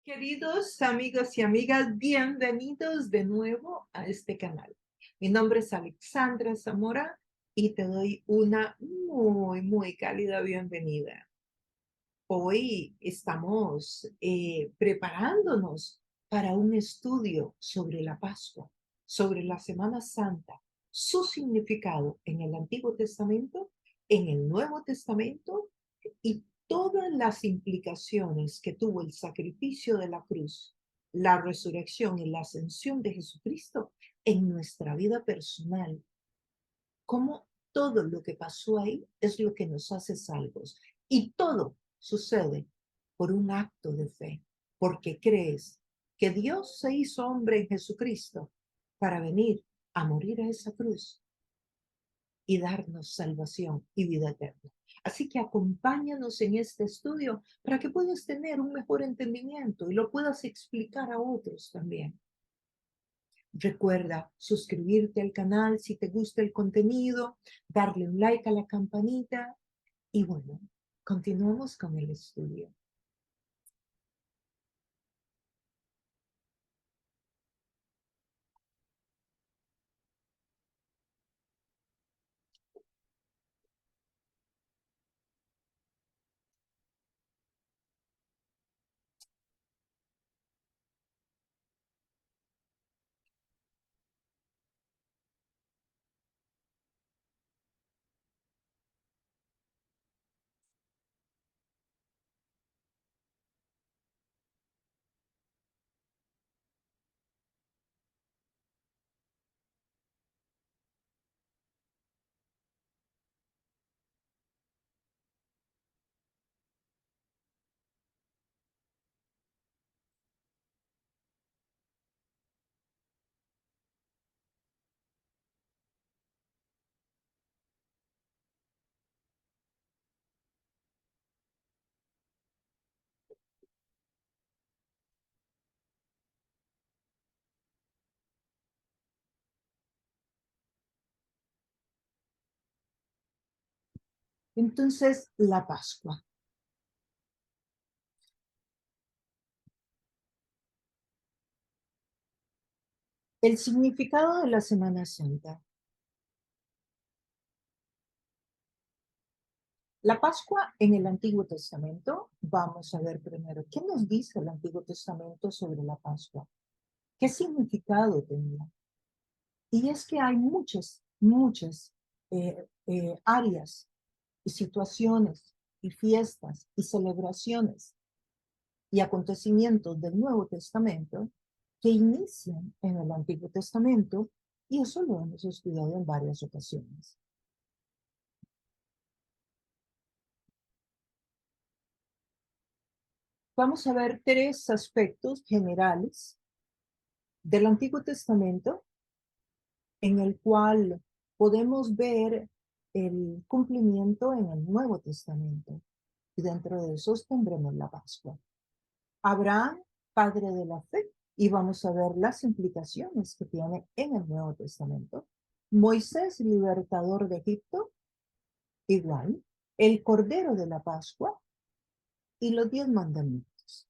Queridos amigos y amigas, bienvenidos de nuevo a este canal. Mi nombre es Alexandra Zamora y te doy una muy cálida bienvenida. Hoy estamos preparándonos para un estudio sobre la Pascua, sobre la Semana Santa, su significado en el Antiguo Testamento, en el Nuevo Testamento y todas las implicaciones que tuvo el sacrificio de la cruz, la resurrección y la ascensión de Jesucristo en nuestra vida personal. Cómo todo lo que pasó ahí es lo que nos hace salvos. Y todo sucede por un acto de fe, porque crees que Dios se hizo hombre en Jesucristo para venir a morir a esa cruz y darnos salvación y vida eterna. Así que acompáñanos en este estudio para que puedas tener un mejor entendimiento y lo puedas explicar a otros también. Recuerda suscribirte al canal si te gusta el contenido, darle un like a la campanita y bueno, continuamos con el estudio. Entonces, la Pascua. El significado de la Semana Santa. La Pascua en el Antiguo Testamento, vamos a ver primero, ¿qué nos dice el Antiguo Testamento sobre la Pascua? ¿Qué significado tenía? Y es que hay muchas áreas y situaciones y fiestas y celebraciones y acontecimientos del Nuevo Testamento que inician en el Antiguo Testamento y eso lo hemos estudiado en varias ocasiones. Vamos a ver tres aspectos generales del Antiguo Testamento en el cual podemos ver el cumplimiento en el Nuevo Testamento. Y dentro de esos tendremos la Pascua. Abraham, padre de la fe, y vamos a ver las implicaciones que tiene en el Nuevo Testamento. Moisés, libertador de Egipto, igual. El Cordero de la Pascua y los 10 mandamientos.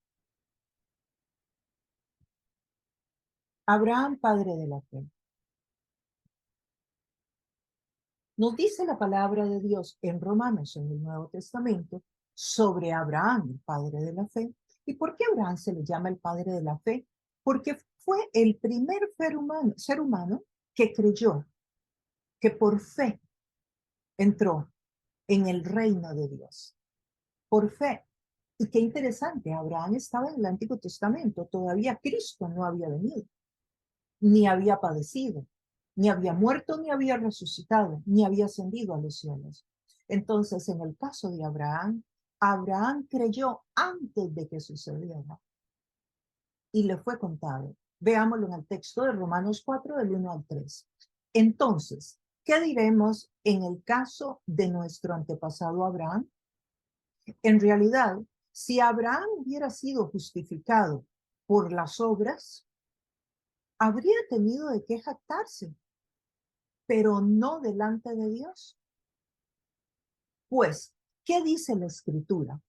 Abraham, padre de la fe. Nos dice la palabra de Dios en Romanos, en el Nuevo Testamento, sobre Abraham, el padre de la fe. ¿Y por qué Abraham se le llama el padre de la fe? Porque fue el primer ser humano que creyó, que por fe entró en el reino de Dios. Por fe. Y qué interesante, Abraham estaba en el Antiguo Testamento, todavía Cristo no había venido, ni había padecido, ni había muerto, ni había resucitado, ni había ascendido a los cielos. Entonces, en el caso de Abraham, Abraham creyó antes de que sucediera y le fue contado. Veámoslo en el texto de Romanos 4, del 1 al 3. Entonces, ¿qué diremos en el caso de nuestro antepasado Abraham? En realidad, si Abraham hubiera sido justificado por las obras, habría tenido de qué jactarse, pero no delante de Dios. Pues, ¿qué dice la Escritura?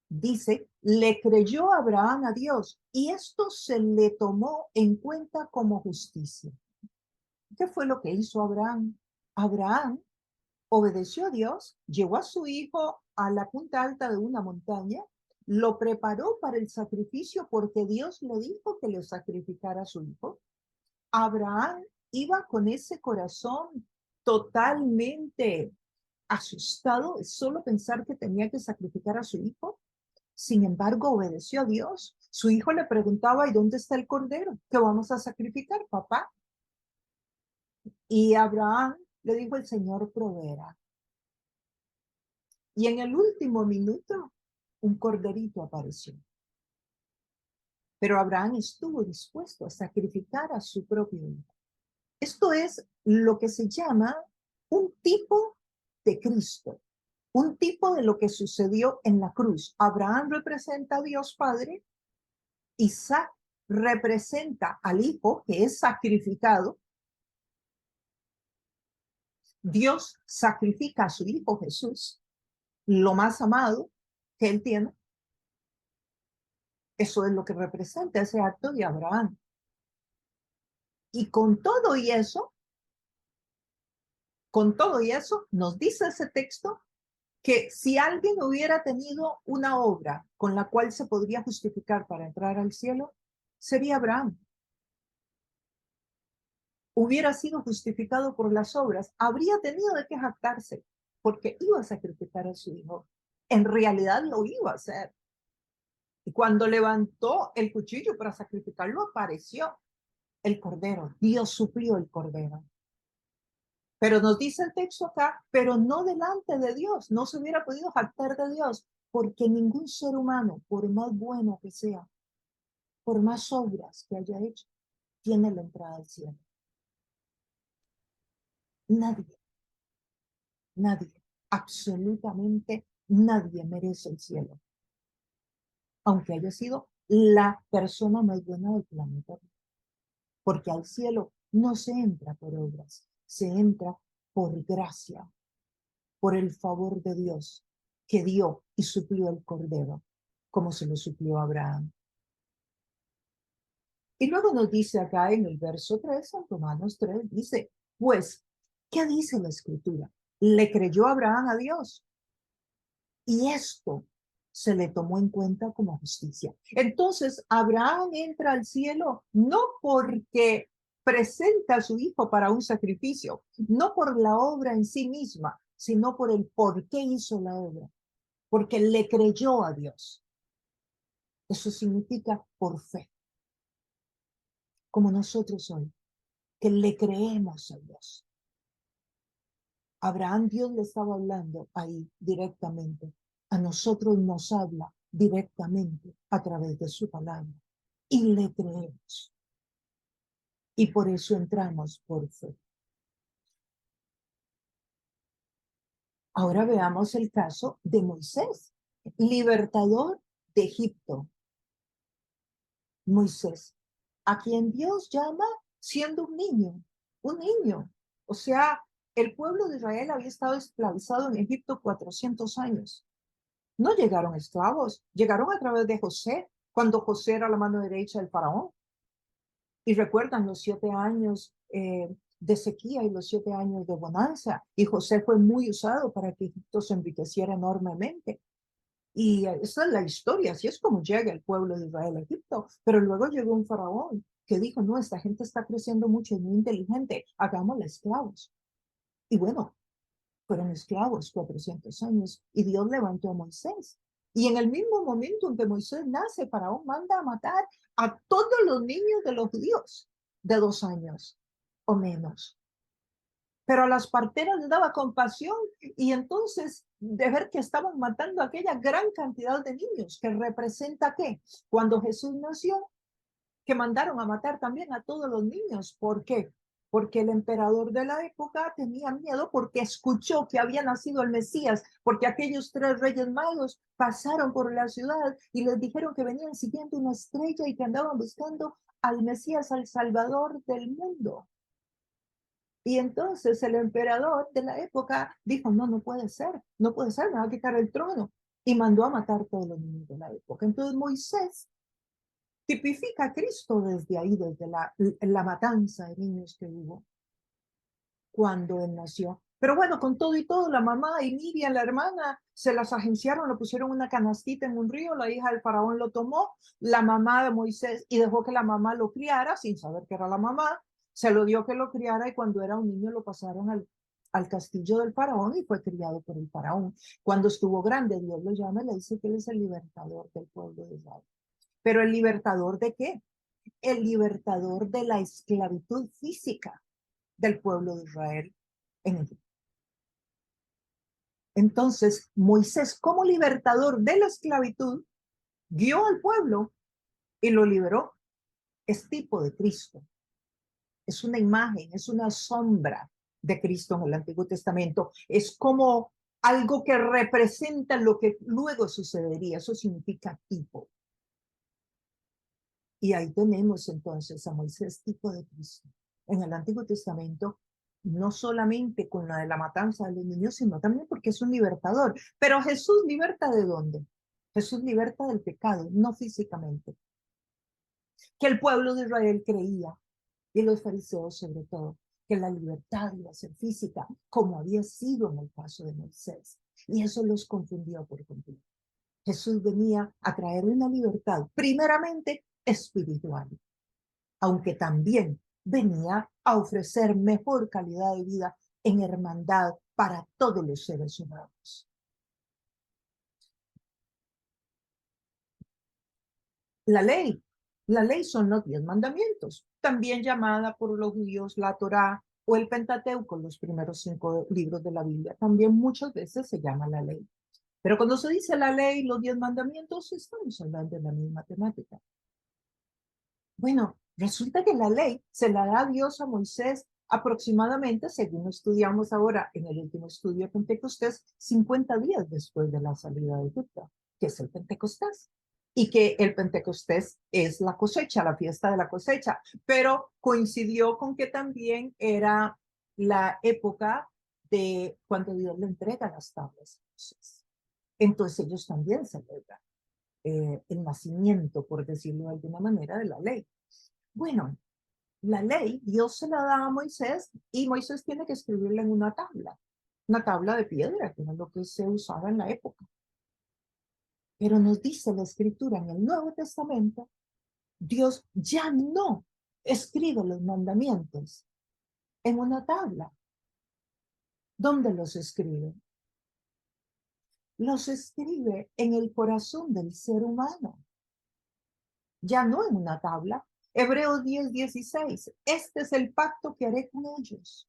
Dice, le creyó Abraham a Dios y esto se le tomó en cuenta como justicia. ¿Qué fue lo que hizo Abraham? Abraham obedeció a Dios, llevó a su hijo a la punta alta de una montaña, lo preparó para el sacrificio porque Dios le dijo que le sacrificara a su hijo. Abraham iba con ese corazón totalmente asustado de solo pensar que tenía que sacrificar a su hijo. Sin embargo, obedeció a Dios. Su hijo le preguntaba, ¿y dónde está el cordero? ¿Qué vamos a sacrificar, papá? Y Abraham le dijo, el Señor proveerá. Y en el último minuto, un corderito apareció. Pero Abraham estuvo dispuesto a sacrificar a su propio hijo. Esto es lo que se llama un tipo de Cristo, un tipo de lo que sucedió en la cruz. Abraham representa a Dios Padre, Isaac representa al hijo que es sacrificado, Dios sacrifica a su hijo Jesús, lo más amado que él tiene. Eso es lo que representa ese acto de Abraham. Y con todo y eso, nos dice ese texto que si alguien hubiera tenido una obra con la cual se podría justificar para entrar al cielo, sería Abraham. Hubiera sido justificado por las obras, habría tenido de qué jactarse, porque iba a sacrificar a su hijo. En realidad lo iba a hacer. Y cuando levantó el cuchillo para sacrificarlo, apareció el cordero. Dios suplió el cordero. Pero nos dice el texto acá, pero no delante de Dios. No se hubiera podido jactar de Dios, porque ningún ser humano, por más bueno que sea, por más obras que haya hecho, tiene la entrada al cielo. Nadie, nadie, absolutamente nadie merece el cielo, aunque haya sido la persona más buena del planeta. Porque al cielo no se entra por obras, se entra por gracia, por el favor de Dios que dio y suplió el cordero, como se lo suplió a Abraham. Y luego nos dice acá en el verso 3, en Romanos 3, dice, pues, ¿qué dice la escritura? Le creyó Abraham a Dios y esto se le tomó en cuenta como justicia. Entonces, Abraham entra al cielo no porque presenta a su hijo para un sacrificio, no por la obra en sí misma, sino por el por qué hizo la obra, porque le creyó a Dios. Eso significa por fe, como nosotros hoy, que le creemos a Dios. Abraham, Dios le estaba hablando ahí directamente. A nosotros nos habla directamente a través de su palabra. Y le creemos. Y por eso entramos por fe. Ahora veamos el caso de Moisés, libertador de Egipto. Moisés, a quien Dios llama siendo un niño, un niño. O sea, el pueblo de Israel había estado esclavizado en Egipto 400 años. No llegaron esclavos, llegaron a través de José, cuando José era la mano derecha del faraón. Y recuerdan los 7 años de sequía y los 7 años de bonanza. Y José fue muy usado para que Egipto se enriqueciera enormemente. Y esa es la historia, así es como llega el pueblo de Israel a Egipto. Pero luego llegó un faraón que dijo, no, esta gente está creciendo mucho, es muy inteligente, hagámosla esclavos. Y bueno, fueron esclavos 400 años y Dios levantó a Moisés. Y en el mismo momento en que Moisés nace, Faraón manda a matar a todos los niños de los judíos de 2 años o menos. Pero a las parteras les daba compasión y entonces de ver que estaban matando a aquella gran cantidad de niños, que representa ¿qué? Cuando Jesús nació, que mandaron a matar también a todos los niños. ¿Por qué? Porque el emperador de la época tenía miedo porque escuchó que había nacido el Mesías, porque aquellos 3 reyes magos pasaron por la ciudad y les dijeron que venían siguiendo una estrella y que andaban buscando al Mesías, al Salvador del mundo. Y entonces el emperador de la época dijo, no, no puede ser, no puede ser, me va a quitar el trono. y mandó a matar todos los niños de la época. Entonces Moisés tipifica a Cristo desde ahí, desde la matanza de niños que hubo cuando él nació. Pero bueno, con todo y todo, la mamá y Miriam, la hermana, se las agenciaron, lo pusieron una canastita en un río, la hija del faraón lo tomó, la mamá de Moisés, y dejó que la mamá lo criara, sin saber que era la mamá, se lo dio que lo criara, y cuando era un niño lo pasaron al castillo del faraón y fue criado por el faraón. Cuando estuvo grande, Dios lo llama y le dice que él es el libertador del pueblo de Israel. ¿Pero el libertador de qué? El libertador de la esclavitud física del pueblo de Israel en Egipto. Entonces, Moisés, como libertador de la esclavitud, guió al pueblo y lo liberó. Es tipo de Cristo. Es una imagen, es una sombra de Cristo en el Antiguo Testamento. Es como algo que representa lo que luego sucedería. Eso significa tipo. Y ahí tenemos entonces a Moisés, tipo de Cristo. En el Antiguo Testamento, no solamente con la de la matanza de los niños, sino también porque es un libertador. Pero Jesús liberta ¿de dónde? Jesús liberta del pecado, no físicamente. Que el pueblo de Israel creía, y los fariseos sobre todo, que la libertad iba a ser física, como había sido en el caso de Moisés. Y eso los confundió por completo. Jesús venía a traer una libertad, primeramente espiritual, aunque también venía a ofrecer mejor calidad de vida en hermandad para todos los seres humanos. La ley son los 10 mandamientos, también llamada por los judíos la Torá o el Pentateuco, los primeros 5 libros de la Biblia. También muchas veces se llama la ley. Pero cuando se dice la ley, los 10 mandamientos, estamos hablando de la misma temática. Bueno, resulta que la ley se la da Dios a Moisés aproximadamente, según estudiamos ahora en el último estudio de Pentecostés, 50 días después de la salida de Egipto, que es el Pentecostés. Y que el Pentecostés es la cosecha, la fiesta de la cosecha, pero coincidió con que también era la época de cuando Dios le entrega las tablas a Moisés. Entonces ellos también celebran el nacimiento, por decirlo de alguna manera, de la ley. Bueno, la ley Dios se la da a Moisés y Moisés tiene que escribirla en una tabla de piedra, que era lo que se usaba en la época. Pero nos dice la escritura en el Nuevo Testamento, Dios ya no escribe los mandamientos en una tabla. ¿Dónde los escribe? Los escribe en el corazón del ser humano, ya no en una tabla. Hebreos 10:16. Este es el pacto que haré con ellos.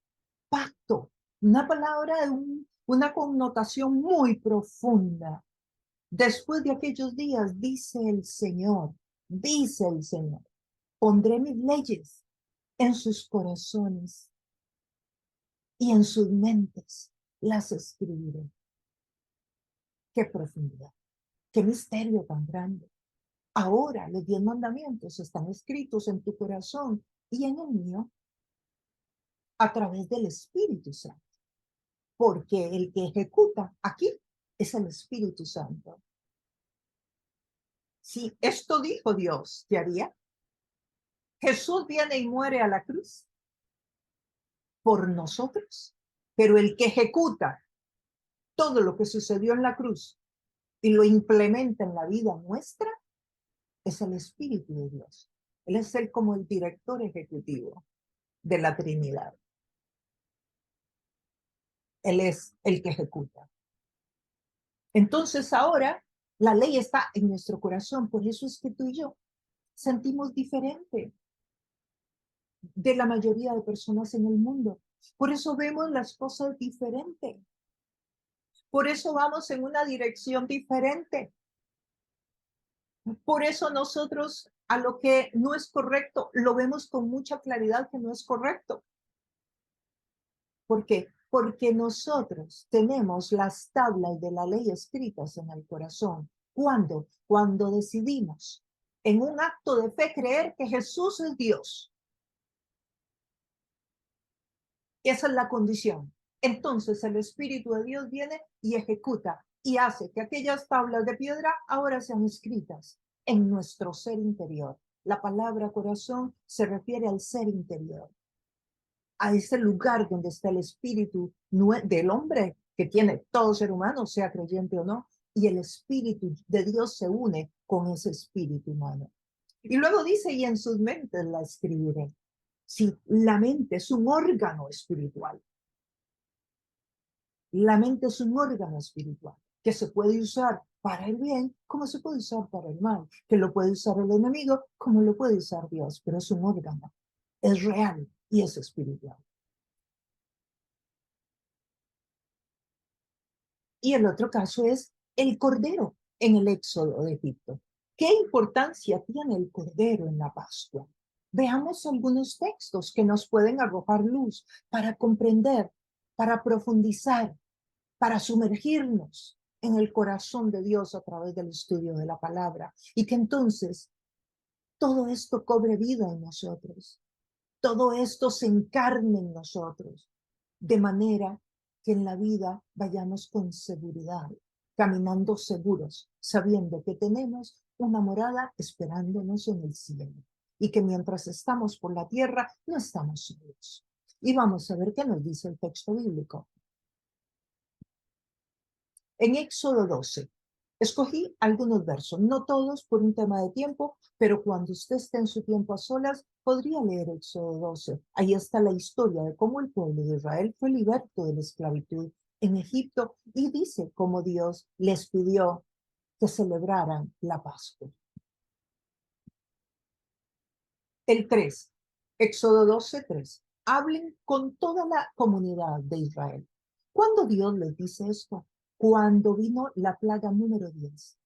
Pacto, una palabra de una connotación muy profunda. Después de aquellos días, dice el Señor, pondré mis leyes en sus corazones y en sus mentes las escribiré. Qué profundidad, qué misterio tan grande. Ahora los 10 mandamientos están escritos en tu corazón y en el mío a través del Espíritu Santo, porque el que ejecuta aquí es el Espíritu Santo. Si esto dijo Dios, ¿qué haría? Jesús viene y muere a la cruz por nosotros, pero el que ejecuta todo lo que sucedió en la cruz y lo implementa en la vida nuestra es el Espíritu de Dios. Él es como el director ejecutivo de la Trinidad. Él es el que ejecuta. Entonces ahora la ley está en nuestro corazón, por eso es que tú y yo sentimos diferente de la mayoría de personas en el mundo. Por eso vemos las cosas diferente. Por eso vamos en una dirección diferente. Por eso nosotros a lo que no es correcto lo vemos con mucha claridad que no es correcto. ¿Por qué? Porque nosotros tenemos las tablas de la ley escritas en el corazón. ¿Cuándo? Cuando decidimos en un acto de fe creer que Jesús es Dios. Esa es la condición. Entonces el Espíritu de Dios viene y ejecuta y hace que aquellas tablas de piedra ahora sean escritas en nuestro ser interior. La palabra corazón se refiere al ser interior, a ese lugar donde está el espíritu del hombre que tiene todo ser humano, sea creyente o no, y el espíritu de Dios se une con ese espíritu humano. Y luego dice, y en sus mentes la escribiré. Sí, la mente es un órgano espiritual. La mente es un órgano espiritual que se puede usar para el bien como se puede usar para el mal, que lo puede usar el enemigo como lo puede usar Dios, pero es un órgano, es real y es espiritual. Y el otro caso es el cordero en el éxodo de Egipto. ¿Qué importancia tiene el cordero en la Pascua? Veamos algunos textos que nos pueden arrojar luz para comprender, para profundizar, para sumergirnos en el corazón de Dios a través del estudio de la palabra y que entonces todo esto cobre vida en nosotros, todo esto se encarne en nosotros, de manera que en la vida vayamos con seguridad, caminando seguros, sabiendo que tenemos una morada esperándonos en el cielo y que mientras estamos por la tierra no estamos solos. Y vamos a ver qué nos dice el texto bíblico. En Éxodo 12, escogí algunos versos, no todos por un tema de tiempo, pero cuando usted esté en su tiempo a solas, podría leer Éxodo 12. Ahí está la historia de cómo el pueblo de Israel fue liberto de la esclavitud en Egipto y dice cómo Dios les pidió que celebraran la Pascua. El 3, Éxodo 12, 3. Hablen con toda la comunidad de Israel. ¿Cuándo Dios les dice esto? Cuando vino la plaga número 10.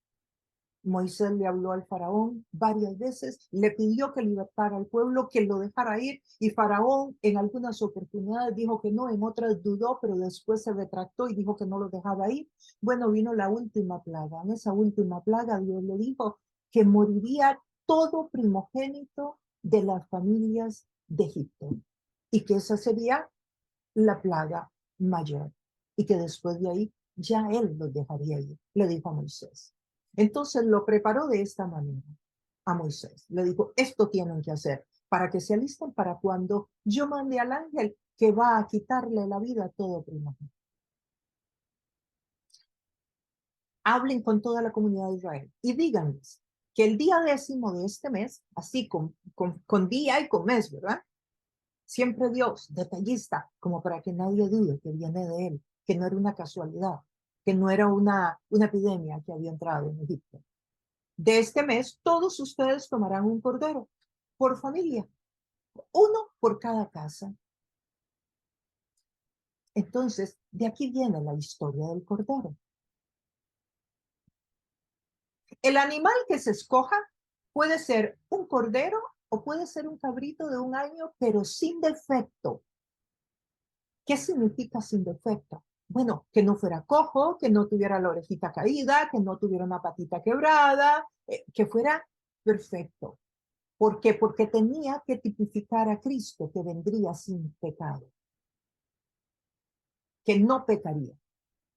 Moisés le habló al faraón varias veces, le pidió que libertara al pueblo, que lo dejara ir, y faraón en algunas oportunidades dijo que no, en otras dudó, pero después se retractó y dijo que no lo dejaba ir. Bueno, vino la última plaga. En esa última plaga Dios le dijo que moriría todo primogénito de las familias de Egipto y que esa sería la plaga mayor y que después de ahí ya él los dejaría ir, le dijo a Moisés. Entonces lo preparó de esta manera a Moisés. Le dijo, esto tienen que hacer para que se alisten para cuando yo mande al ángel que va a quitarle la vida a todo primogénito. Hablen con toda la comunidad de Israel y díganles que el día 10º de este mes, así con día y con mes, ¿verdad? Siempre Dios, detallista, como para que nadie dude que viene de él, que no era una casualidad, que no era una epidemia que había entrado en Egipto. De este mes, todos ustedes tomarán un cordero por familia, uno por cada casa. Entonces, de aquí viene la historia del cordero. El animal que se escoja puede ser un cordero o puede ser un cabrito de 1 año, pero sin defecto. ¿Qué significa sin defecto? Bueno, que no fuera cojo, que no tuviera la orejita caída, que no tuviera una patita quebrada, que fuera perfecto. ¿Por qué? Porque tenía que tipificar a Cristo, que vendría sin pecado, que no pecaría.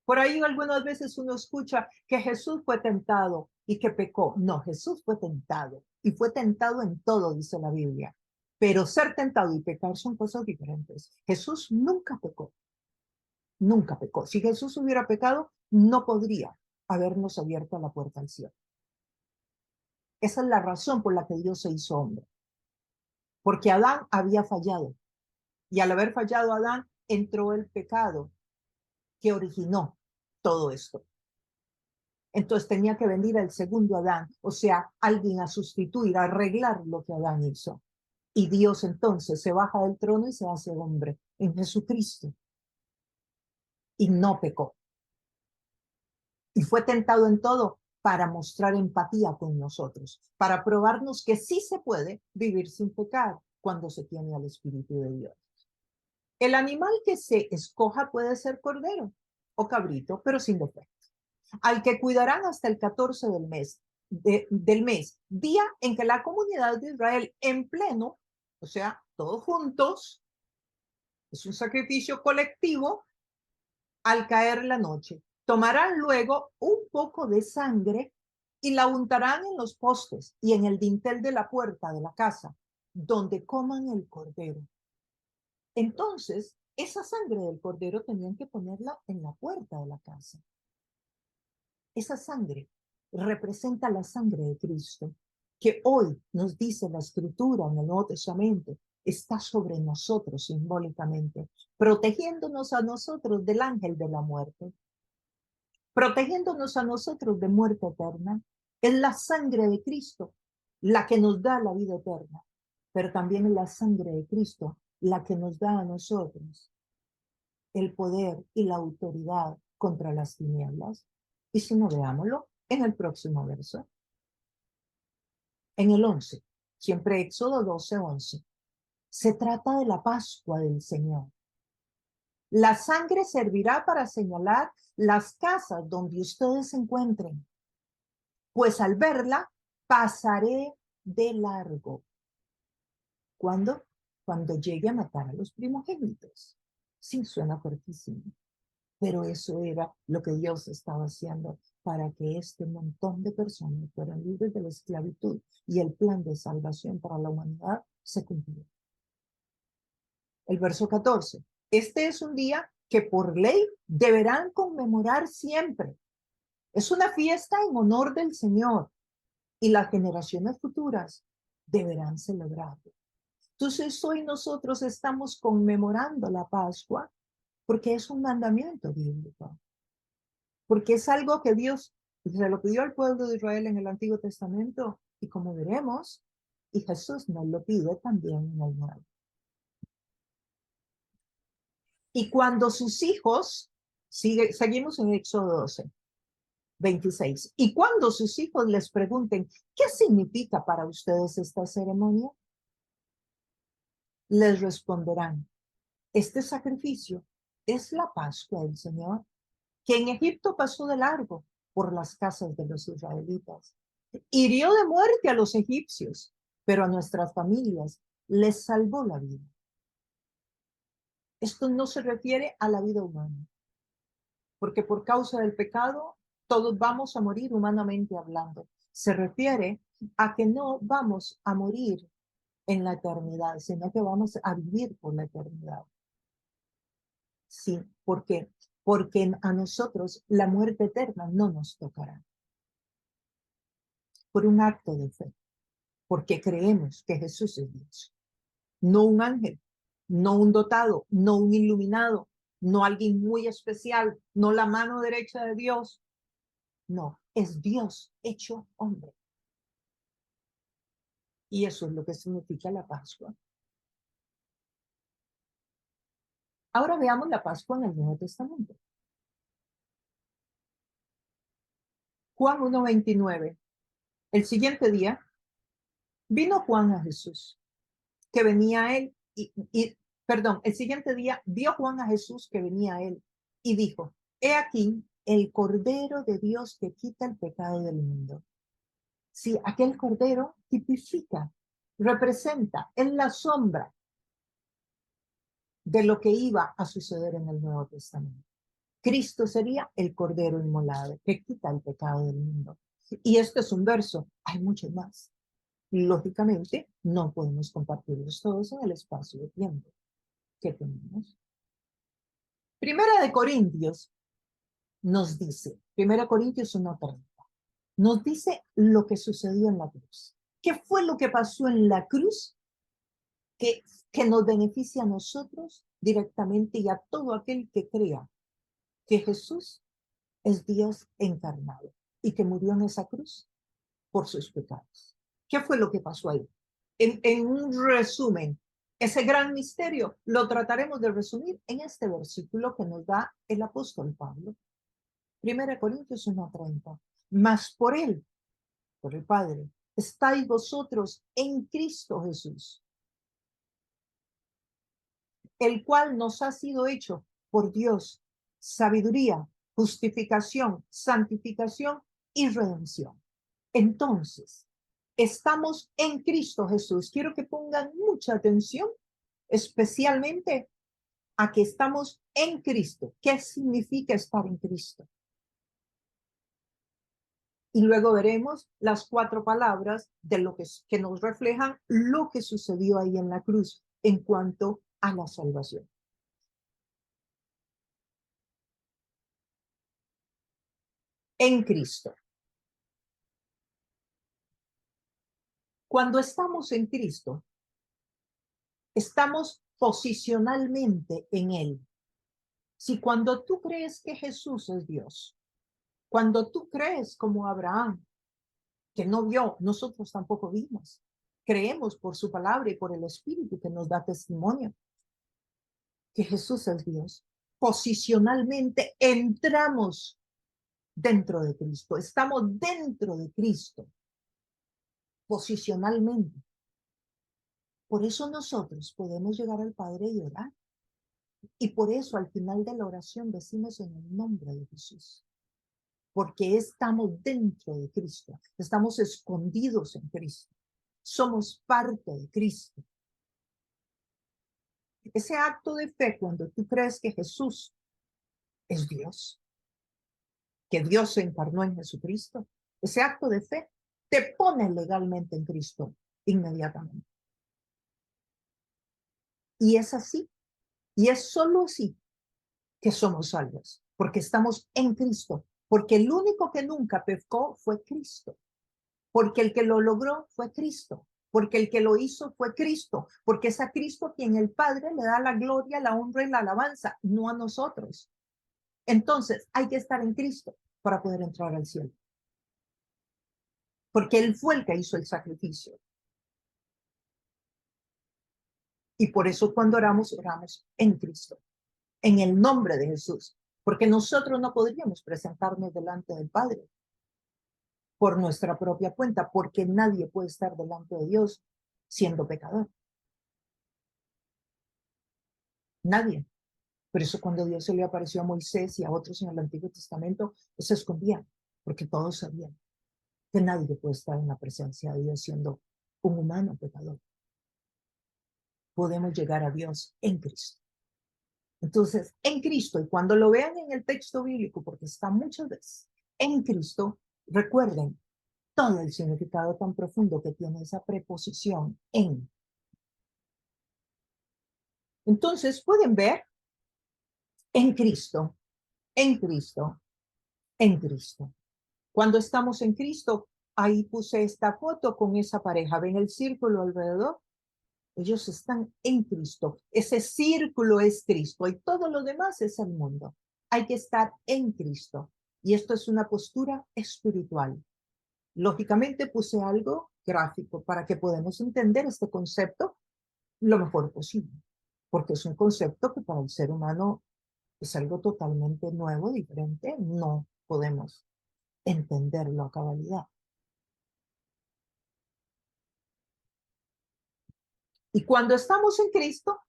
Por ahí algunas veces uno escucha que Jesús fue tentado y que pecó. No, Jesús fue tentado y fue tentado en todo, dice la Biblia. Pero ser tentado y pecar son cosas diferentes. Jesús nunca pecó. Nunca pecó. Si Jesús hubiera pecado, no podría habernos abierto la puerta al cielo. Esa es la razón por la que Dios se hizo hombre. Porque Adán había fallado. Y al haber fallado Adán, entró el pecado que originó todo esto. Entonces tenía que venir el segundo Adán, o sea, alguien a sustituir, a arreglar lo que Adán hizo. Y Dios entonces se baja del trono y se hace hombre en Jesucristo. Y no pecó. Y fue tentado en todo para mostrar empatía con nosotros, para probarnos que sí se puede vivir sin pecar cuando se tiene al Espíritu de Dios. El animal que se escoja puede ser cordero o cabrito, pero sin defecto, al que cuidarán hasta el 14 del mes, día en que la comunidad de Israel en pleno, o sea, todos juntos, es un sacrificio colectivo, al caer la noche, Tomarán luego un poco de sangre y la untarán en los postes y en el dintel de la puerta de la casa, donde coman el cordero. Entonces, esa sangre del cordero tenían que ponerla en la puerta de la casa. Esa sangre representa la sangre de Cristo, que hoy nos dice la Escritura en el Nuevo Testamento, está sobre nosotros simbólicamente, protegiéndonos a nosotros del ángel de la muerte, protegiéndonos a nosotros de muerte eterna. Es la sangre de Cristo la que nos da la vida eterna, pero también es la sangre de Cristo la que nos da a nosotros el poder y la autoridad contra las tinieblas. Y si no, veámoslo en el próximo verso. En el 11, siempre Éxodo 12:11. Se trata de la Pascua del Señor. La sangre servirá para señalar las casas donde ustedes se encuentren, pues al verla pasaré de largo. ¿Cuándo? Cuando llegue a matar a los primogénitos. Sí, suena fuertísimo, pero eso era lo que Dios estaba haciendo para que este montón de personas fueran libres de la esclavitud y el plan de salvación para la humanidad se cumplió. El verso 14. Este es un día que por ley deberán conmemorar siempre. Es una fiesta en honor del Señor y las generaciones futuras deberán celebrarlo. Entonces hoy nosotros estamos conmemorando la Pascua porque es un mandamiento bíblico, porque es algo que Dios se lo pidió al pueblo de Israel en el Antiguo Testamento y como veremos, y Jesús nos lo pide también en el Nuevo. Y cuando sus hijos, seguimos en Éxodo 12:26, y cuando sus hijos les pregunten, ¿qué significa para ustedes esta ceremonia? Les responderán, este sacrificio es la Pascua del Señor, que en Egipto pasó de largo por las casas de los israelitas. Hirió de muerte a los egipcios, pero a nuestras familias les salvó la vida. Esto no se refiere a la vida humana, porque por causa del pecado todos vamos a morir humanamente hablando. Se refiere a que no vamos a morir en la eternidad, sino que vamos a vivir por la eternidad. Sí, ¿por qué? Porque a nosotros la muerte eterna no nos tocará. Por un acto de fe, porque creemos que Jesús es Dios. No un ángel, no un dotado, no un iluminado, no alguien muy especial, no la mano derecha de Dios. No, es Dios hecho hombre. Y eso es lo que significa la Pascua. Ahora veamos la Pascua en el Nuevo Testamento. Juan 1:29. El siguiente día vino Juan a Jesús, que venía a él, el siguiente día vio Juan a Jesús que venía a él y dijo, he aquí el Cordero de Dios que quita el pecado del mundo. Sí, aquel Cordero tipifica, representa, es la sombra de lo que iba a suceder en el Nuevo Testamento. Cristo sería el Cordero inmolado que quita el pecado del mundo. Y este es un verso, hay muchos más. Lógicamente, no podemos compartirlos todos en el espacio de tiempo que tenemos. Primera de Corintios nos dice, Primera Corintios 1:30, nos dice lo que sucedió en la cruz. ¿Qué fue lo que pasó en la cruz que nos beneficia a nosotros directamente y a todo aquel que crea que Jesús es Dios encarnado y que murió en esa cruz por sus pecados? ¿Qué fue lo que pasó ahí? En un resumen, ese gran misterio lo trataremos de resumir en este versículo que nos da el apóstol Pablo. 1 Corintios 1:30. Mas por él, por el Padre, estáis vosotros en Cristo Jesús, el cual nos ha sido hecho por Dios sabiduría, justificación, santificación y redención. Entonces, estamos en Cristo Jesús. Quiero que pongan mucha atención, especialmente a que estamos en Cristo. ¿Qué significa estar en Cristo? Y luego veremos las 4 palabras de lo que nos reflejan lo que sucedió ahí en la cruz en cuanto a la salvación. En Cristo. Cuando estamos en Cristo, estamos posicionalmente en Él. Si cuando tú crees que Jesús es Dios, cuando tú crees como Abraham, que no vio, nosotros tampoco vimos, creemos por su palabra y por el Espíritu que nos da testimonio que Jesús es Dios. Posicionalmente entramos dentro de Cristo, estamos dentro de Cristo, posicionalmente. Por eso nosotros podemos llegar al Padre y orar. Y por eso al final de la oración decimos en el nombre de Jesús. Porque estamos dentro de Cristo, estamos escondidos en Cristo, somos parte de Cristo. Ese acto de fe cuando tú crees que Jesús es Dios, que Dios se encarnó en Jesucristo, ese acto de fe te pone legalmente en Cristo inmediatamente. Y es así, y es solo así que somos salvos, porque estamos en Cristo, porque el único que nunca pecó fue Cristo, porque el que lo logró fue Cristo, porque el que lo hizo fue Cristo, porque es a Cristo quien el Padre le da la gloria, la honra y la alabanza, no a nosotros. Entonces hay que estar en Cristo para poder entrar al cielo, porque Él fue el que hizo el sacrificio. Y por eso cuando oramos, oramos en Cristo, en el nombre de Jesús, porque nosotros no podríamos presentarnos delante del Padre por nuestra propia cuenta, porque nadie puede estar delante de Dios siendo pecador. Nadie. Por eso cuando Dios se le apareció a Moisés y a otros en el Antiguo Testamento, se escondían, porque todos sabían que nadie puede estar en la presencia de Dios siendo un humano pecador. Podemos llegar a Dios en Cristo. Entonces, en Cristo, y cuando lo vean en el texto bíblico, porque está muchas veces, en Cristo, recuerden todo el significado tan profundo que tiene esa preposición en. Entonces, pueden ver en Cristo, en Cristo, en Cristo. Cuando estamos en Cristo, ahí puse esta foto con esa pareja. ¿Ven el círculo alrededor? Ellos están en Cristo. Ese círculo es Cristo y todo lo demás es el mundo. Hay que estar en Cristo. Y esto es una postura espiritual. Lógicamente puse algo gráfico para que podamos entender este concepto lo mejor posible, porque es un concepto que para el ser humano es algo totalmente nuevo, diferente. No podemos entenderlo a cabalidad. Y cuando estamos en Cristo,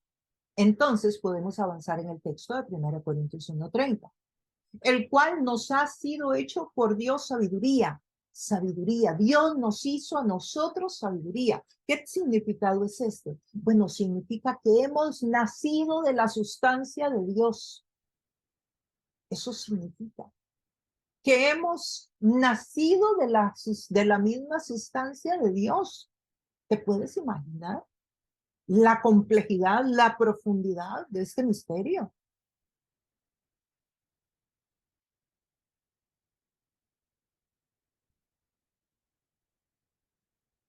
entonces podemos avanzar en el texto de 1 Corintios 1:30, el cual nos ha sido hecho por Dios sabiduría. Sabiduría. Dios nos hizo a nosotros sabiduría. ¿Qué significado es este? Bueno, significa que hemos nacido de la sustancia de Dios. Eso significa que hemos nacido de la misma sustancia de Dios. ¿Te puedes imaginar la complejidad, la profundidad de este misterio?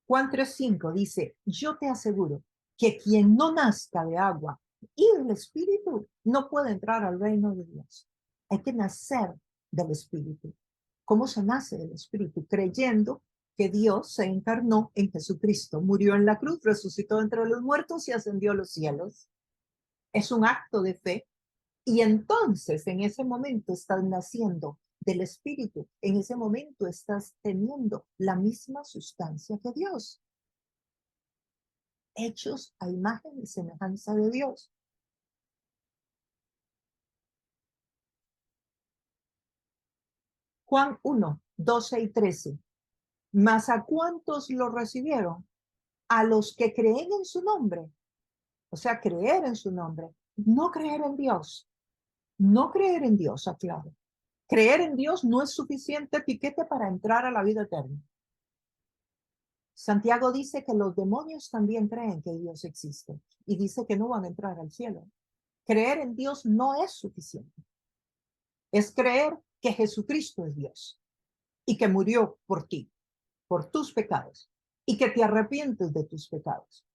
Juan 3:5 dice, yo te aseguro que quien no nazca de agua y del Espíritu no puede entrar al reino de Dios. Hay que nacer del Espíritu. ¿Cómo se nace del Espíritu? Creyendo que Dios se encarnó en Jesucristo, murió en la cruz, resucitó entre los muertos y ascendió a los cielos. Es un acto de fe y entonces en ese momento estás naciendo del Espíritu. En ese momento estás teniendo la misma sustancia que Dios. Hechos a imagen y semejanza de Dios. Juan 1:12 y 13. Mas a cuántos lo recibieron, a los que creen en su nombre, o sea, creer en su nombre, no creer en Dios, no creer en Dios, aclaro, Creer en Dios no es suficiente piquete para entrar a la vida eterna. Santiago dice que los demonios también creen que Dios existe y dice que no van a entrar al cielo. Creer en Dios no es suficiente. Es creer que Jesucristo es Dios y que murió por ti, por tus pecados, y que te arrepientes de tus pecados.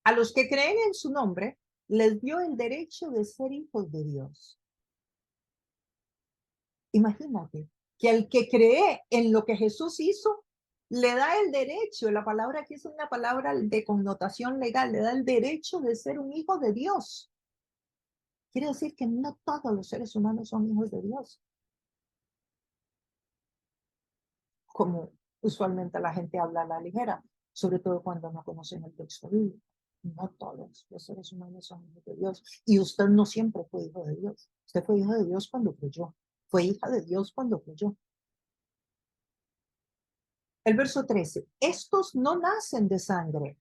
A los que creen en su nombre, les dio el derecho de ser hijos de Dios. Imagínate que al que cree en lo que Jesús hizo, le da el derecho, la palabra aquí es una palabra de connotación legal, le da el derecho de ser un hijo de Dios. Quiere decir que no todos los seres humanos son hijos de Dios, como usualmente la gente habla a la ligera, sobre todo cuando no conocen el texto bíblico. No todos los seres humanos son hijos de Dios. Y usted no siempre fue hijo de Dios. Usted fue hijo de Dios cuando creyó. Fue hija de Dios cuando creyó. El verso 13. Estos no nacen de sangre.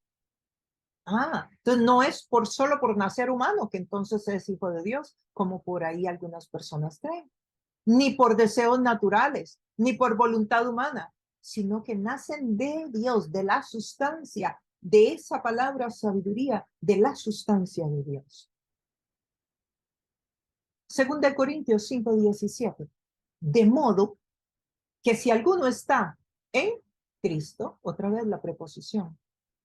Entonces no es solo por nacer humano que entonces es hijo de Dios, como por ahí algunas personas creen. Ni por deseos naturales, ni por voluntad humana, sino que nacen de Dios, de la sustancia, de esa palabra sabiduría, de la sustancia de Dios. Segunda de Corintios 5:17. De modo que si alguno está en Cristo, otra vez la preposición,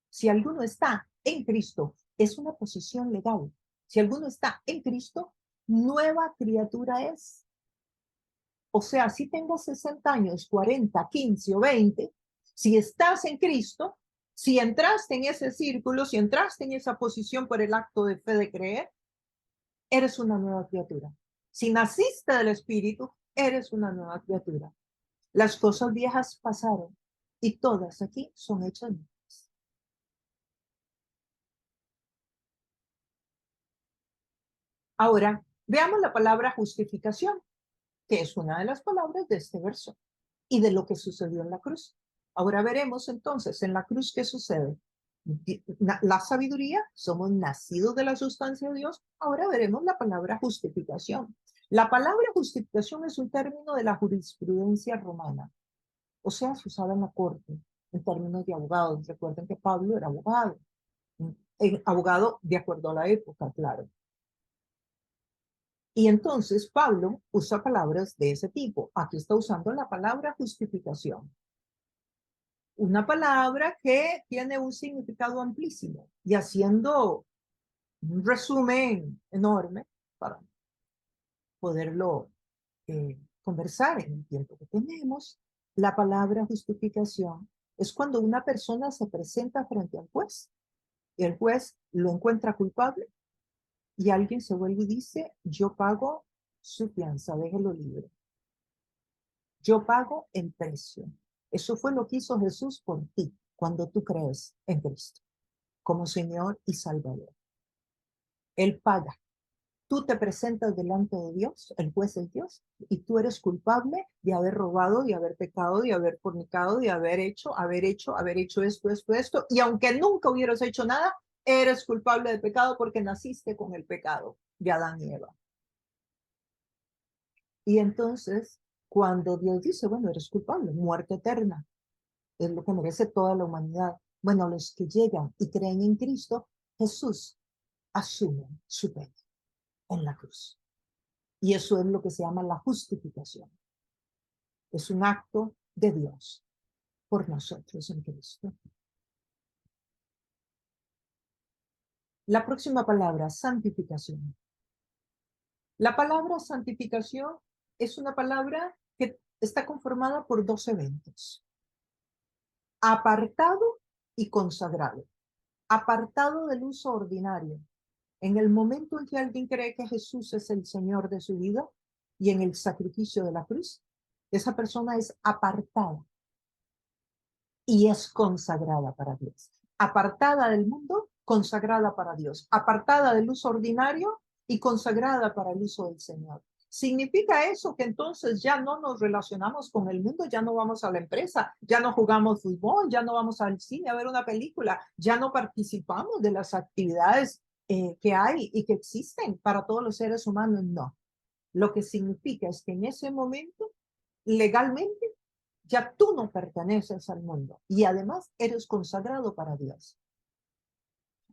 si alguno está en Cristo, es una posición legal. Si alguno está en Cristo, nueva criatura es. O sea, si tengo 60 años, 40, 15 o 20, si estás en Cristo, si entraste en ese círculo, si entraste en esa posición por el acto de fe de creer, eres una nueva criatura. Si naciste del Espíritu, eres una nueva criatura. Las cosas viejas pasaron y todas aquí son hechas nuevas. Ahora, veamos la palabra justificación, que es una de las palabras de este verso y de lo que sucedió en la cruz. Ahora veremos entonces en la cruz qué sucede. La sabiduría, somos nacidos de la sustancia de Dios. Ahora veremos la palabra justificación. La palabra justificación es un término de la jurisprudencia romana, o sea, se usaba en la corte, en términos de abogados. Recuerden que Pablo era abogado, abogado de acuerdo a la época, claro. Y entonces Pablo usa palabras de ese tipo. Aquí está usando la palabra justificación. Una palabra que tiene un significado amplísimo. Y haciendo un resumen enorme para poderlo conversar en el tiempo que tenemos, la palabra justificación es cuando una persona se presenta frente al juez. El juez lo encuentra culpable y alguien se vuelve y dice, yo pago su fianza, déjelo libre. Yo pago el precio. Eso fue lo que hizo Jesús por ti cuando tú crees en Cristo como Señor y Salvador. Él paga. Tú te presentas delante de Dios, el juez es Dios, y tú eres culpable de haber robado, de haber pecado, de haber fornicado, de haber hecho esto, y aunque nunca hubieras hecho nada, eres culpable de pecado porque naciste con el pecado de Adán y Eva. Y entonces, cuando Dios dice, bueno, eres culpable, muerte eterna, es lo que merece toda la humanidad. Bueno, los que llegan y creen en Cristo, Jesús asume su pena en la cruz. Y eso es lo que se llama la justificación. Es un acto de Dios por nosotros en Cristo. La próxima palabra, santificación. La palabra santificación es una palabra que está conformada por dos eventos. Apartado y consagrado. Apartado del uso ordinario. En el momento en que alguien cree que Jesús es el Señor de su vida y en el sacrificio de la cruz, esa persona es apartada y es consagrada para Dios. Apartada del mundo, consagrada para Dios. Apartada del uso ordinario y consagrada para el uso del Señor. ¿Significa eso que entonces ya no nos relacionamos con el mundo, ya no vamos a la empresa, ya no jugamos fútbol, ya no vamos al cine a ver una película, ya no participamos de las actividades que hay y que existen para todos los seres humanos? No. Lo que significa es que en ese momento, legalmente, ya tú no perteneces al mundo y además eres consagrado para Dios.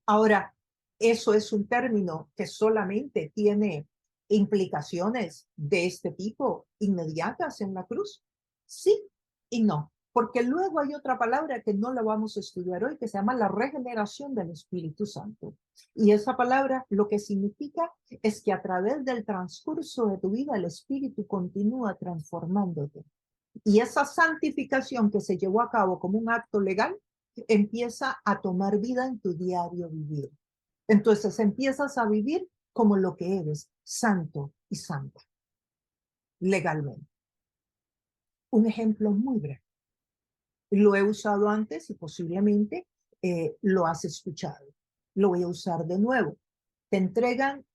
Ahora, eso es un término que solamente tiene implicaciones de este tipo inmediatas en la cruz. Sí y no, porque luego hay otra palabra que no la vamos a estudiar hoy, que se llama la regeneración del Espíritu Santo. Y esa palabra lo que significa es que a través del transcurso de tu vida el Espíritu continúa transformándote. Y esa santificación que se llevó a cabo como un acto legal empieza a tomar vida en tu diario vivir. Entonces empiezas a vivir como lo que eres, santo y santa, legalmente. Un ejemplo muy breve. Lo he usado antes y posiblemente lo has escuchado. Lo voy a usar de nuevo. Te entregan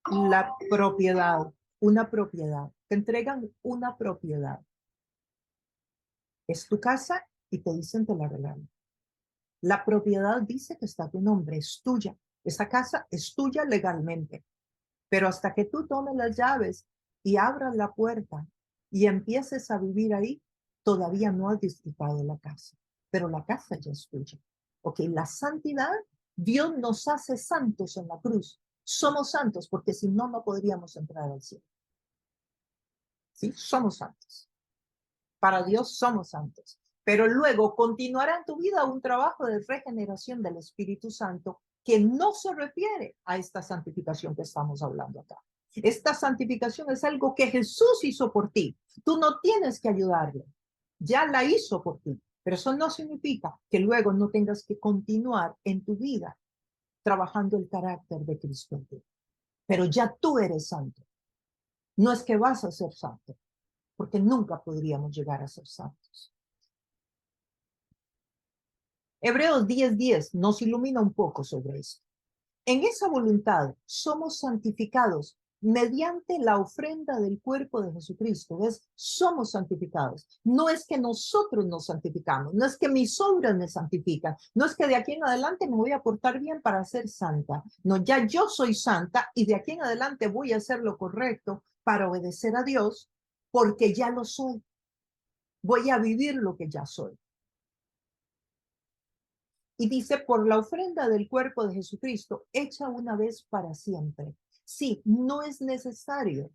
la propiedad, una propiedad. Te entregan una propiedad. Es tu casa y te dicen te la regalan. La propiedad dice que está a tu nombre, es tuya. Esa casa es tuya legalmente. Pero hasta que tú tomes las llaves y abras la puerta y empieces a vivir ahí, todavía no has disfrutado de la casa. Pero la casa ya es tuya. Ok, la santidad, Dios nos hace santos en la cruz. Somos santos porque si no, no podríamos entrar al cielo. ¿Sí? Somos santos. Para Dios somos santos. Pero luego continuará en tu vida un trabajo de regeneración del Espíritu Santo que no se refiere a esta santificación que estamos hablando acá. Esta santificación es algo que Jesús hizo por ti. Tú no tienes que ayudarle. Ya la hizo por ti. Pero eso no significa que luego no tengas que continuar en tu vida trabajando el carácter de Cristo en ti. Pero ya tú eres santo. No es que vas a ser santo, porque nunca podríamos llegar a ser santos. Hebreos 10:10 nos ilumina un poco sobre esto. En esa voluntad somos santificados mediante la ofrenda del cuerpo de Jesucristo. ¿Ves? Somos santificados. No es que nosotros nos santificamos, no es que mis obras me santifican, no es que de aquí en adelante me voy a portar bien para ser santa. No, ya yo soy santa y de aquí en adelante voy a hacer lo correcto para obedecer a Dios porque ya lo soy. Voy a vivir lo que ya soy. Y dice, por la ofrenda del cuerpo de Jesucristo, hecha una vez para siempre. Sí, no es necesario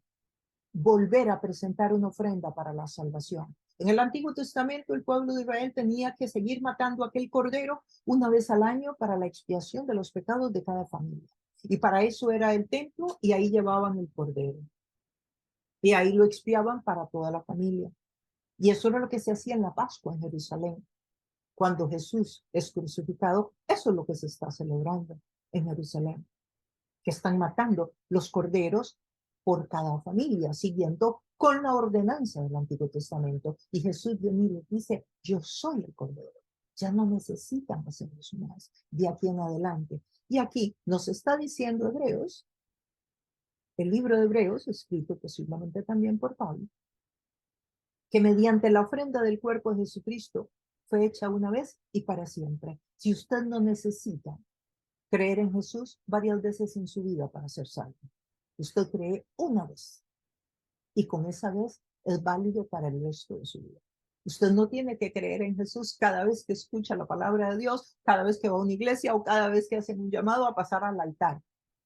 volver a presentar una ofrenda para la salvación. En el Antiguo Testamento, el pueblo de Israel tenía que seguir matando a aquel cordero una vez al año para la expiación de los pecados de cada familia. Y para eso era el templo y ahí llevaban el cordero. Y ahí lo expiaban para toda la familia. Y eso era lo que se hacía en la Pascua en Jerusalén. Cuando Jesús es crucificado, eso es lo que se está celebrando en Jerusalén, que están matando los corderos por cada familia, siguiendo con la ordenanza del Antiguo Testamento. Y Jesús de mí les dice, yo soy el cordero. Ya no necesitan hacer eso más de aquí en adelante. Y aquí nos está diciendo Hebreos, el libro de Hebreos, escrito posiblemente también por Pablo, que mediante la ofrenda del cuerpo de Jesucristo fue hecha una vez y para siempre. Si usted no necesita creer en Jesús varias veces en su vida para ser salvo, usted cree una vez y con esa vez es válido para el resto de su vida. Usted no tiene que creer en Jesús cada vez que escucha la palabra de Dios, cada vez que va a una iglesia o cada vez que hacen un llamado a pasar al altar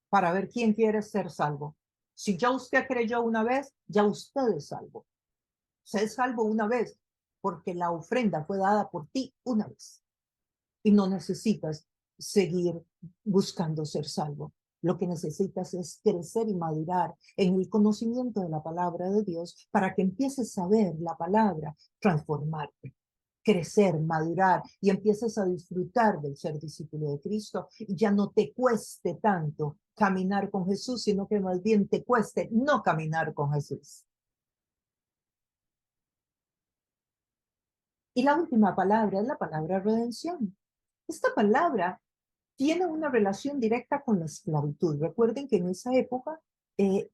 para ver quién quiere ser salvo. Si ya usted creyó una vez, ya usted es salvo. Sé salvo una vez, porque la ofrenda fue dada por ti una vez. Y no necesitas seguir buscando ser salvo. Lo que necesitas es crecer y madurar en el conocimiento de la palabra de Dios para que empieces a ver la palabra transformarte, crecer, madurar y empieces a disfrutar del ser discípulo de Cristo y ya no te cueste tanto caminar con Jesús, sino que más bien te cueste no caminar con Jesús. Y la última palabra es la palabra redención. Esta palabra tiene una relación directa con la esclavitud. Recuerden que en esa época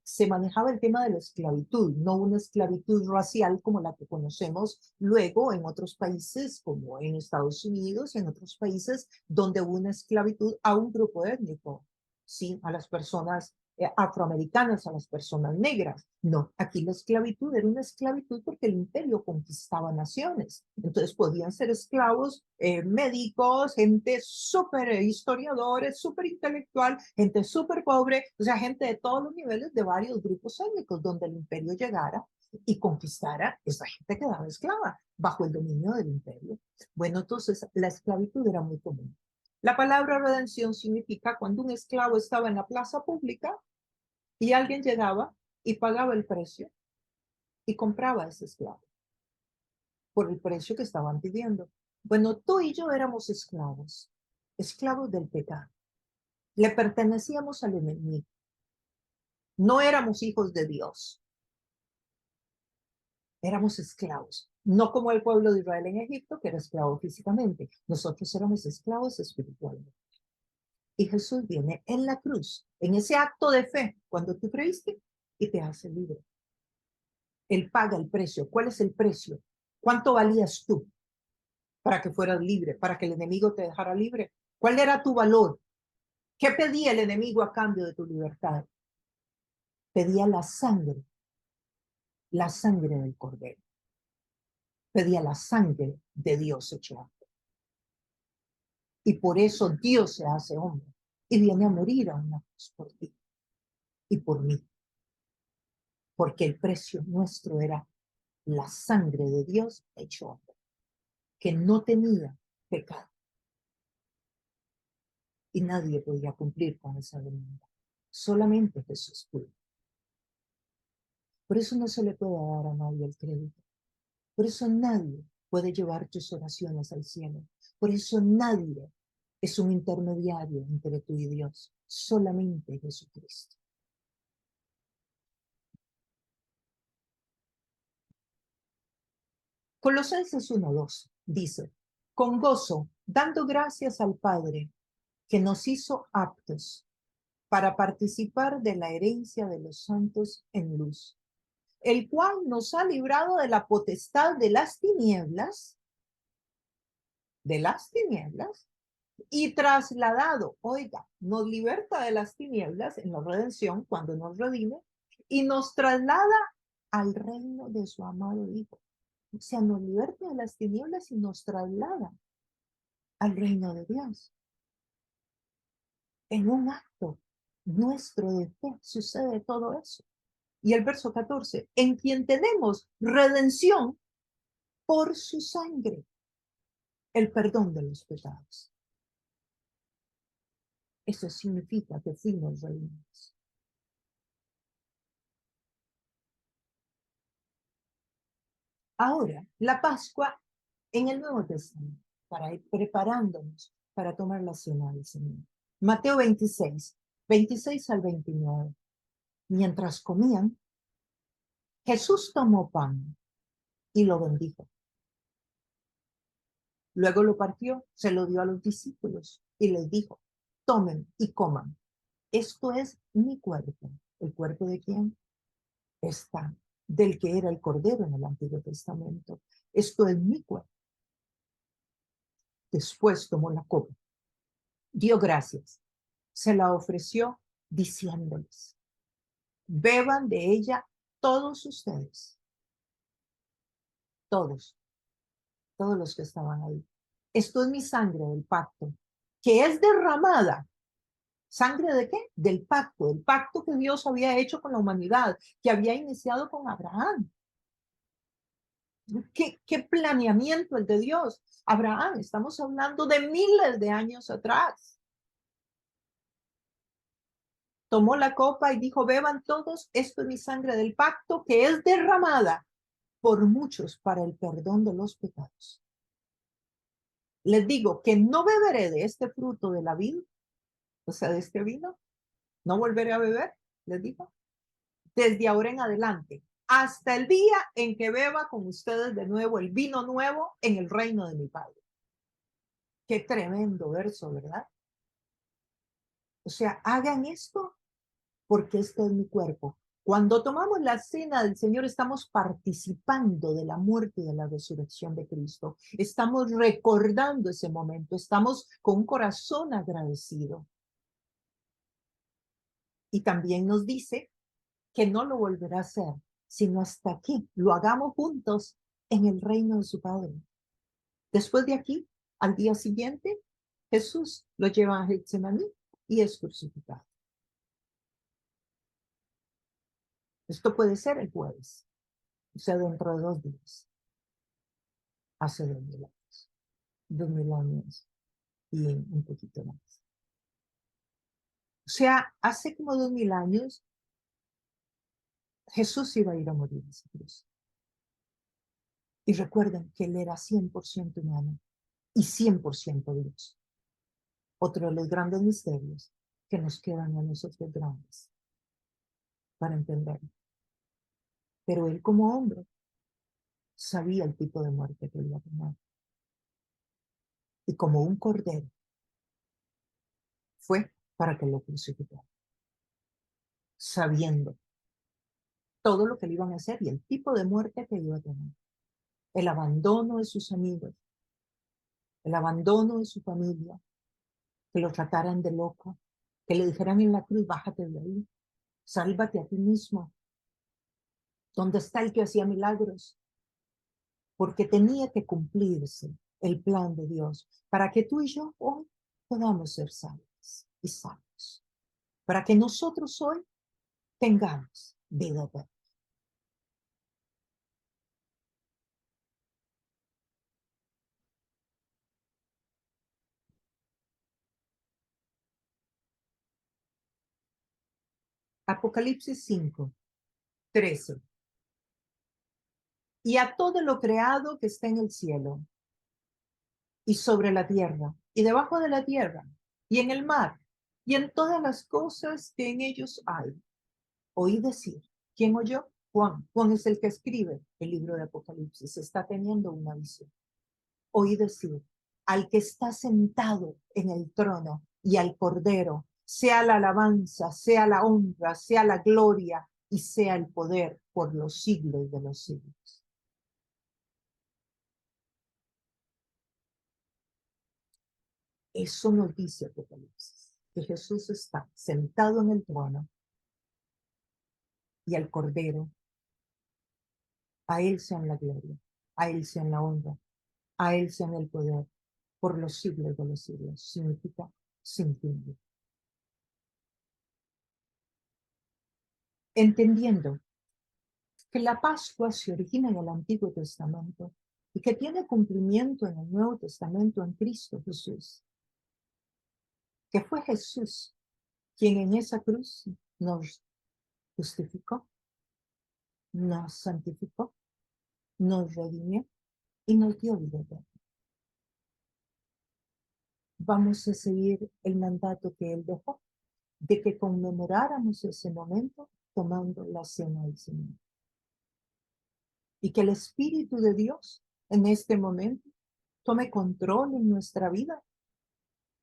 se manejaba el tema de la esclavitud, no una esclavitud racial como la que conocemos luego en otros países, como en Estados Unidos y en otros países donde hubo una esclavitud a un grupo étnico, ¿sí? A las personas afroamericanas, a las personas negras. No, aquí la esclavitud era una esclavitud porque el imperio conquistaba naciones. Entonces podían ser esclavos médicos, gente súper historiadores, súper intelectual, gente súper pobre, o sea, gente de todos los niveles de varios grupos étnicos, donde el imperio llegara y conquistara, esa gente quedaba esclava bajo el dominio del imperio. Bueno, entonces la esclavitud era muy común. La palabra redención significa cuando un esclavo estaba en la plaza pública y alguien llegaba y pagaba el precio y compraba a ese esclavo por el precio que estaban pidiendo. Bueno, tú y yo éramos esclavos, esclavos del pecado. Le pertenecíamos al enemigo. No éramos hijos de Dios. Éramos esclavos. No como el pueblo de Israel en Egipto, que era esclavo físicamente. Nosotros éramos esclavos espiritualmente. Y Jesús viene en la cruz, en ese acto de fe, cuando tú creíste, y te hace libre. Él paga el precio. ¿Cuál es el precio? ¿Cuánto valías tú para que fueras libre, para que el enemigo te dejara libre? ¿Cuál era tu valor? ¿Qué pedía el enemigo a cambio de tu libertad? Pedía la sangre del Cordero. Pedía la sangre de Dios hecho hombre. Y por eso Dios se hace hombre y viene a morir a una cruz por ti y por mí. Porque el precio nuestro era la sangre de Dios hecho hombre, que no tenía pecado. Y nadie podía cumplir con esa demanda. Solamente Jesús pudo. Por eso no se le puede dar a nadie el crédito. Por eso nadie puede llevar tus oraciones al cielo. Por eso nadie es un intermediario entre tú y Dios. Solamente Jesucristo. Colosenses 1:2 dice, con gozo, dando gracias al Padre que nos hizo aptos para participar de la herencia de los santos en luz, el cual nos ha librado de la potestad de las tinieblas, y trasladado, oiga, nos liberta de las tinieblas en la redención cuando nos redime, y nos traslada al reino de su amado Hijo. O sea, nos liberta de las tinieblas y nos traslada al reino de Dios. En un acto nuestro de fe sucede todo eso. Y el verso 14, en quien tenemos redención por su sangre, el perdón de los pecados. Eso significa que fuimos redimidos. Ahora, la Pascua en el Nuevo Testamento, para ir preparándonos para tomar la cena del Señor. Mateo 26 al 29. Mientras comían, Jesús tomó pan y lo bendijo. Luego lo partió, se lo dio a los discípulos y les dijo, tomen y coman. Esto es mi cuerpo. ¿El cuerpo de quién? Está del que era el Cordero en el Antiguo Testamento. Esto es mi cuerpo. Después tomó la copa, dio gracias, se la ofreció diciéndoles, beban de ella todos ustedes, todos los que estaban ahí. Esto es mi sangre del pacto, que es derramada. ¿Sangre de qué? Del pacto que Dios había hecho con la humanidad, que había iniciado con Abraham. ¿Qué planeamiento el de Dios? Abraham, estamos hablando de miles de años atrás. Tomó la copa y dijo, beban todos, esto es mi sangre del pacto que es derramada por muchos para el perdón de los pecados. Les digo que no beberé de este fruto de la vid, o sea, de este vino, no volveré a beber, les digo, desde ahora en adelante, hasta el día en que beba con ustedes de nuevo el vino nuevo en el reino de mi Padre. Qué tremendo verso, ¿verdad? O sea, hagan esto porque este es mi cuerpo. Cuando tomamos la cena del Señor, estamos participando de la muerte y de la resurrección de Cristo. Estamos recordando ese momento. Estamos con un corazón agradecido. Y también nos dice que no lo volverá a hacer, sino hasta aquí, lo hagamos juntos en el reino de su Padre. Después de aquí, al día siguiente, Jesús lo lleva a Getsemaní y es crucificado. Esto puede ser el jueves, o sea, dentro de 2 días, hace 2000 años y un poquito más. O sea, hace como 2000 años, Jesús iba a ir a morir en esa cruz. Y recuerden que él era 100% humano y 100% Dios. Otro de los grandes misterios que nos quedan a nosotros grandes para entender. Pero él como hombre sabía el tipo de muerte que iba a tener. Y como un cordero fue para que lo crucificara, sabiendo todo lo que le iban a hacer y el tipo de muerte que iba a tener. El abandono de sus amigos, el abandono de su familia, que lo trataran de loco, que le dijeran en la cruz, bájate de ahí, sálvate a ti mismo. ¿Dónde está el que hacía milagros? Porque tenía que cumplirse el plan de Dios para que tú y yo hoy podamos ser salvos y salvos. Para que nosotros hoy tengamos vida eterna. Apocalipsis 5:13. Y a todo lo creado que está en el cielo y sobre la tierra y debajo de la tierra y en el mar y en todas las cosas que en ellos hay. Oí decir, ¿quién oyó? Juan. Juan es el que escribe el libro de Apocalipsis. Está teniendo una visión. Oí decir, al que está sentado en el trono y al Cordero, sea la alabanza, sea la honra, sea la gloria y sea el poder por los siglos de los siglos. Eso nos dice Apocalipsis, que Jesús está sentado en el trono y al Cordero, a Él sea la gloria, a Él sea la honra, a Él sea el poder por los siglos de los siglos. Significa sin fin. Entendiendo que la Pascua se origina en el Antiguo Testamento y que tiene cumplimiento en el Nuevo Testamento en Cristo Jesús, que fue Jesús quien en esa cruz nos justificó, nos santificó, nos redimió y nos dio vida eterna. Vamos a seguir el mandato que Él dejó, de que conmemoráramos ese momento tomando la cena del Señor. Y que el Espíritu de Dios en este momento tome control en nuestra vida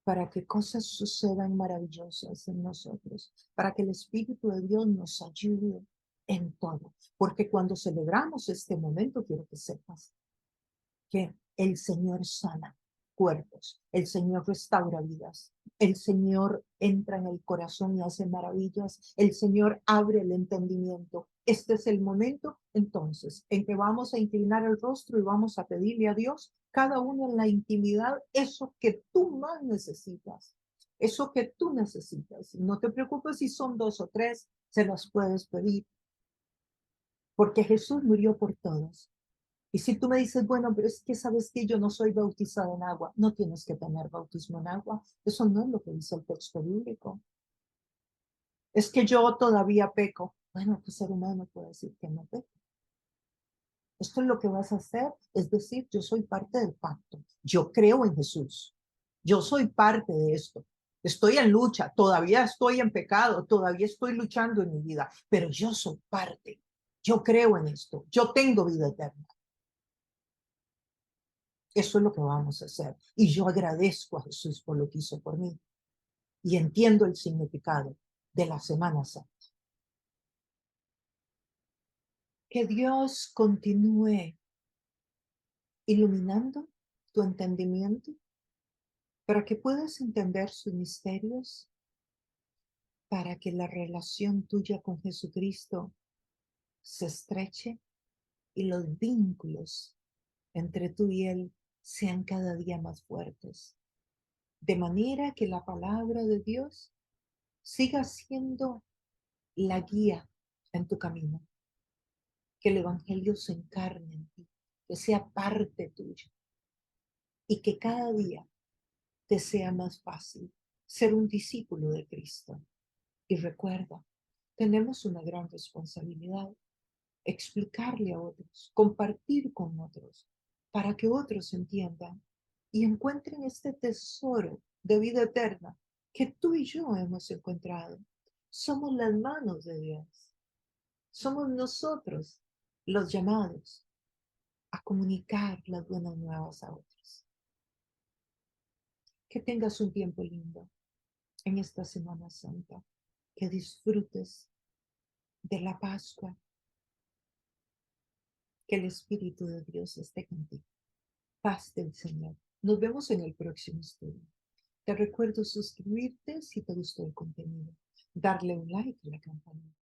para que cosas sucedan maravillosas en nosotros, para que el Espíritu de Dios nos ayude en todo. Porque cuando celebramos este momento, quiero que sepas que el Señor sana cuerpos, el Señor restaura vidas, el Señor entra en el corazón y hace maravillas, el Señor abre el entendimiento. Este es el momento entonces en que vamos a inclinar el rostro y vamos a pedirle a Dios, cada uno en la intimidad, eso que tú más necesitas, eso que tú necesitas. No te preocupes si son 2 o 3, se las puedes pedir, porque Jesús murió por todos. Y si tú me dices, bueno, pero es que sabes que yo no soy bautizado en agua, no tienes que tener bautismo en agua. Eso no es lo que dice el texto bíblico. Es que yo todavía peco. Bueno, tu ser humano puede decir que no peca. Esto es lo que vas a hacer, es decir, yo soy parte del pacto. Yo creo en Jesús. Yo soy parte de esto. Estoy en lucha, todavía estoy en pecado, todavía estoy luchando en mi vida, pero yo soy parte. Yo creo en esto. Yo tengo vida eterna. Eso es lo que vamos a hacer. Y yo agradezco a Jesús por lo que hizo por mí. Y entiendo el significado de la Semana Santa. Que Dios continúe iluminando tu entendimiento para que puedas entender sus misterios, para que la relación tuya con Jesucristo se estreche y los vínculos entre tú y Él sean cada día más fuertes, de manera que la palabra de Dios siga siendo la guía en tu camino, que el Evangelio se encarne en ti, que sea parte tuya y que cada día te sea más fácil ser un discípulo de Cristo. Y recuerda, tenemos una gran responsabilidad, explicarle a otros, compartir con otros, para que otros entiendan y encuentren este tesoro de vida eterna que tú y yo hemos encontrado. Somos las manos de Dios. Somos nosotros los llamados a comunicar las buenas nuevas a otros. Que tengas un tiempo lindo en esta Semana Santa, que disfrutes de la Pascua, que el Espíritu de Dios esté contigo. Paz del Señor. Nos vemos en el próximo estudio. Te recuerdo suscribirte si te gustó el contenido, darle un like a la campanita